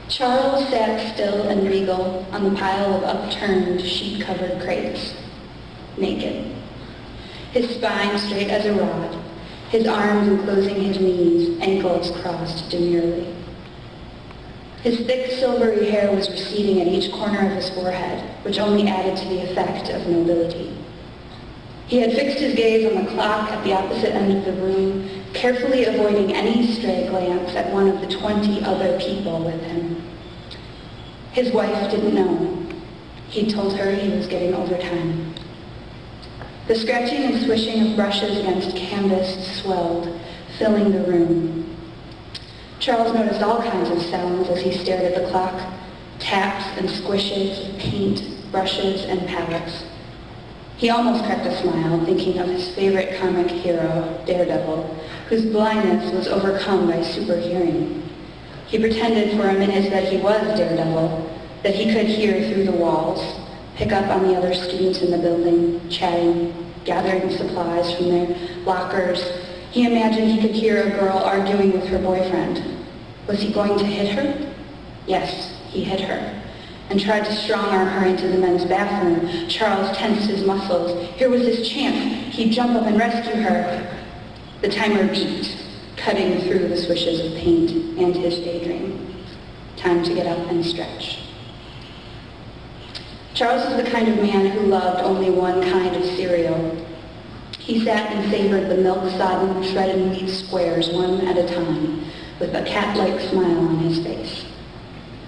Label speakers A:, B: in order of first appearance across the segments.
A: Charles sat still and regal on the pile of upturned, sheet-covered crates, naked. His spine straight as a rod, his arms enclosing his knees, ankles crossed demurely. His thick silvery hair was receding at each corner of his forehead, which only added to the effect of nobility. He had fixed his gaze on the clock at the opposite end of the room, carefully avoiding any stray glance at one of the 20 other people with him. His wife didn't know. He told her he was getting overtime. The scratching and swishing of brushes against canvas swelled, filling the room. Charles noticed all kinds of sounds as he stared at the clock, taps and squishes of paint, brushes, and palettes. He almost cracked a smile, thinking of his favorite comic hero, Daredevil, whose blindness was overcome by super hearing. He pretended for a minute that he was Daredevil, that he could hear through the walls, pick up on the other students in the building, chatting, gathering supplies from their lockers. He imagined he could hear a girl arguing with her boyfriend. Was he going to hit her? Yes, he hit her, and tried to strong-arm her into the men's bathroom. Charles tensed his muscles. Here was his chance. He'd jump up and rescue her. The timer beeped, cutting through the swishes of paint and his daydream. Time to get up and stretch. Charles was the kind of man who loved only one kind of cereal. He sat and savored the milk-sodden, shredded wheat squares one at a time, with a cat-like smile on his face.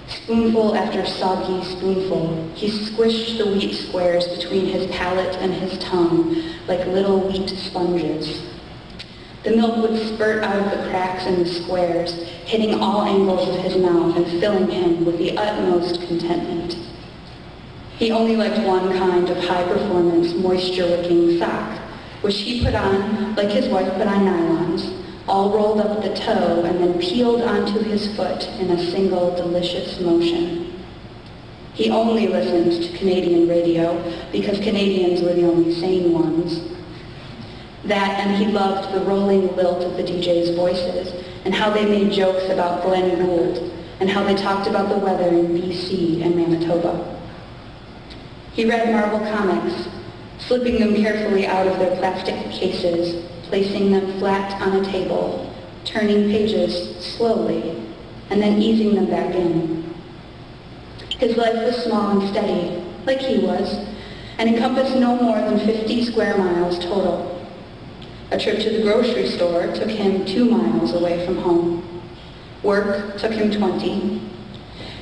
A: Spoonful after soggy spoonful, he squished the wheat squares between his palate and his tongue like little wheat sponges. The milk would spurt out of the cracks in the squares, hitting all angles of his mouth and filling him with the utmost contentment. He only liked one kind of high-performance, moisture-wicking sock, which he put on like his wife put on nylons, all rolled up at the toe and then peeled onto his foot in a single delicious motion. He only listened to Canadian radio because Canadians were the only sane ones. That, and he loved the rolling lilt of the DJ's voices and how they made jokes about Glenn Gould and how they talked about the weather in BC and Manitoba. He read Marvel comics, slipping them carefully out of their plastic cases, placing them flat on a table, turning pages slowly, and then easing them back in. His life was small and steady, like he was, and encompassed no more than 50 square miles total. A trip to the grocery store took him 2 miles away from home. Work took him 20.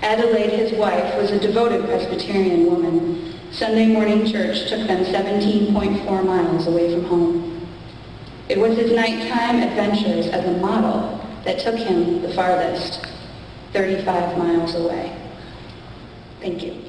A: Adelaide, his wife, was a devoted Presbyterian woman. Sunday morning church took them 17.4 miles away from home. It was his nighttime adventures as a model that took him the farthest, 35 miles away. Thank you.